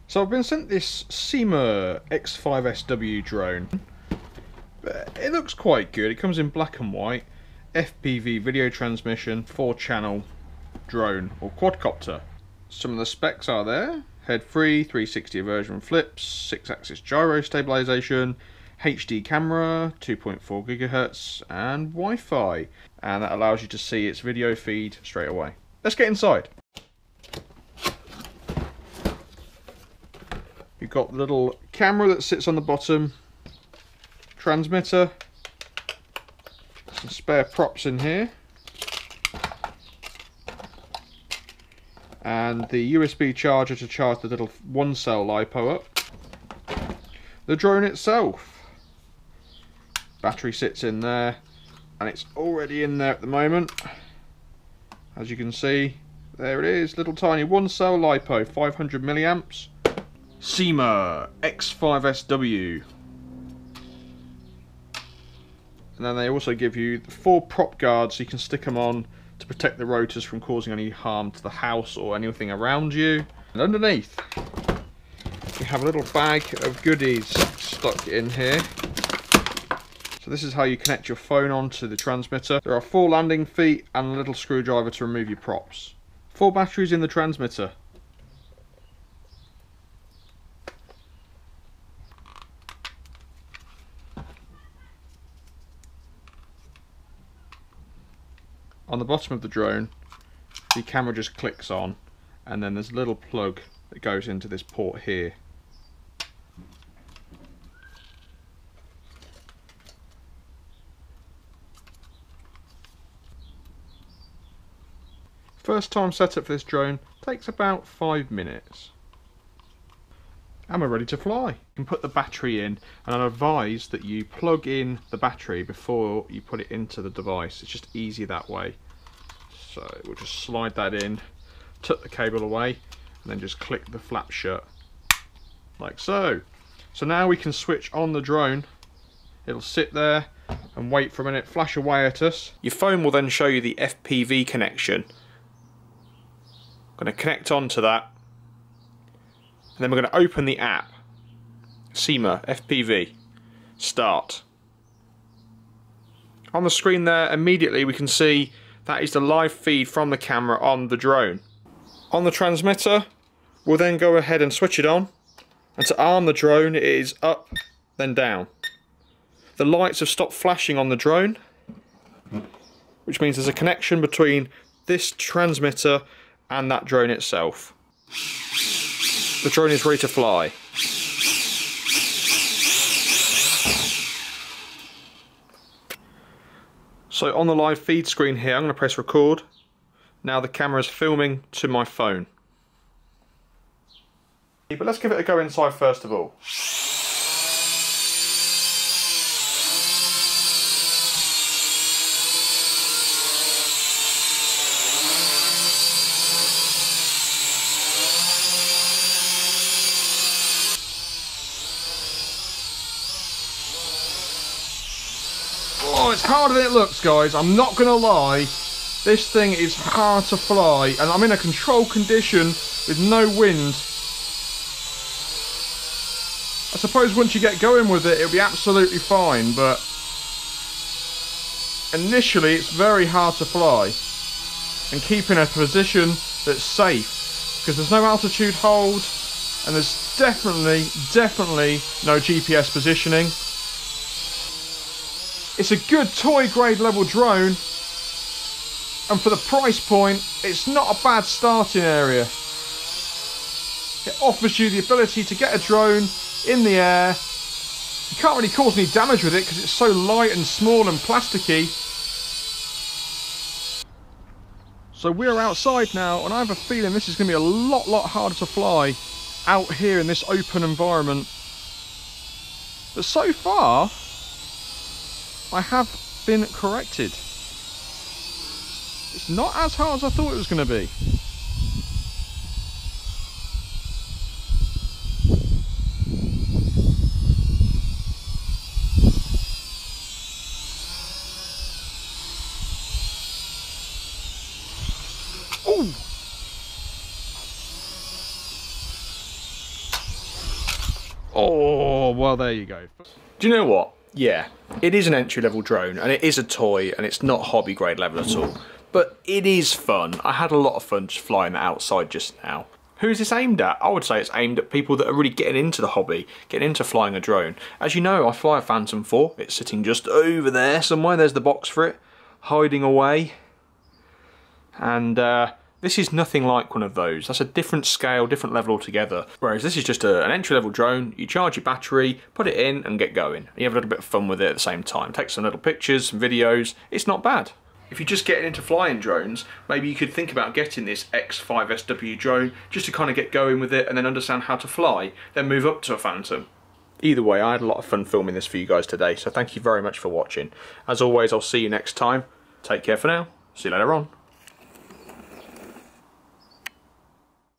So I've been sent this Syma X5SW drone. It looks quite good. It comes in black and white, FPV video transmission, 4-channel drone or quadcopter. Some of the specs are there: head free, 360 aversion flips, 6-axis gyro stabilization, HD camera, 2.4 GHz, and Wi-Fi, and that allows you to see its video feed straight away. Let's get inside. You've got the little camera that sits on the bottom, transmitter, some spare props in here, and the USB charger to charge the little 1-cell LiPo up. The drone itself, battery sits in there, and it's already in there at the moment. As you can see, there it is, little tiny 1-cell LiPo, 500 milliamps. Syma X5SW. And then they also give you 4 prop guards so you can stick them on to protect the rotors from causing any harm to the house or anything around you. And underneath we have a little bag of goodies stuck in here. So this is how you connect your phone onto the transmitter. There are 4 landing feet and a little screwdriver to remove your props. 4 batteries in the transmitter. On the bottom of the drone, the camera just clicks on, and then there's a little plug that goes into this port here. First time setup for this drone takes about 5 minutes. And we're ready to fly. You can put the battery in, and I'd advise that you plug in the battery before you put it into the device. It's just easier that way. So we'll just slide that in, tuck the cable away, and then just click the flap shut, like so. So now we can switch on the drone. It'll sit there and wait for a minute, flash away at us. Your phone will then show you the FPV connection. I'm going to connect onto that. And then we're going to open the app. Syma FPV. Start. On the screen there, immediately we can see that is the live feed from the camera on the drone. On the transmitter, we'll then go ahead and switch it on. And to arm the drone, it is up, then down. The lights have stopped flashing on the drone, which means there's a connection between this transmitter and that drone itself. The drone is ready to fly. So on the live feed screen here, I'm going to press record. Now the camera is filming to my phone. But let's give it a go inside first of all. Oh, it's harder than it looks, guys. I'm not going to lie. This thing is hard to fly, and I'm in a controlled condition with no wind. I suppose once you get going with it, it'll be absolutely fine, but initially it's very hard to fly and keep in a position that's safe, because there's no altitude hold and there's definitely no GPS positioning. It's a good toy grade level drone, and for the price point, it's not a bad starting area. It offers you the ability to get a drone in the air. You can't really cause any damage with it because it's so light and small and plasticky. So we're outside now, and I have a feeling this is going to be a lot harder to fly out here in this open environment. But so far, I have been corrected. It's not as hard as I thought it was going to be. Oh, well, there you go. Do you know what? Yeah, it is an entry-level drone, and it is a toy, and it's not hobby grade level at all. But it is fun. I had a lot of fun just flying it outside just now. Who is this aimed at? I would say it's aimed at people that are really getting into the hobby, getting into flying a drone. As you know, I fly a Phantom 4. It's sitting just over there somewhere. There's the box for it, hiding away. And this is nothing like one of those. That's a different scale, different level altogether. Whereas this is just an entry-level drone. You charge your battery, put it in, and get going. You have a little bit of fun with it at the same time. Take some little pictures, some videos. It's not bad. If you're just getting into flying drones, maybe you could think about getting this X5SW drone just to kind of get going with it and then understand how to fly, then move up to a Phantom. Either way, I had a lot of fun filming this for you guys today, so thank you very much for watching. As always, I'll see you next time. Take care for now. See you later on.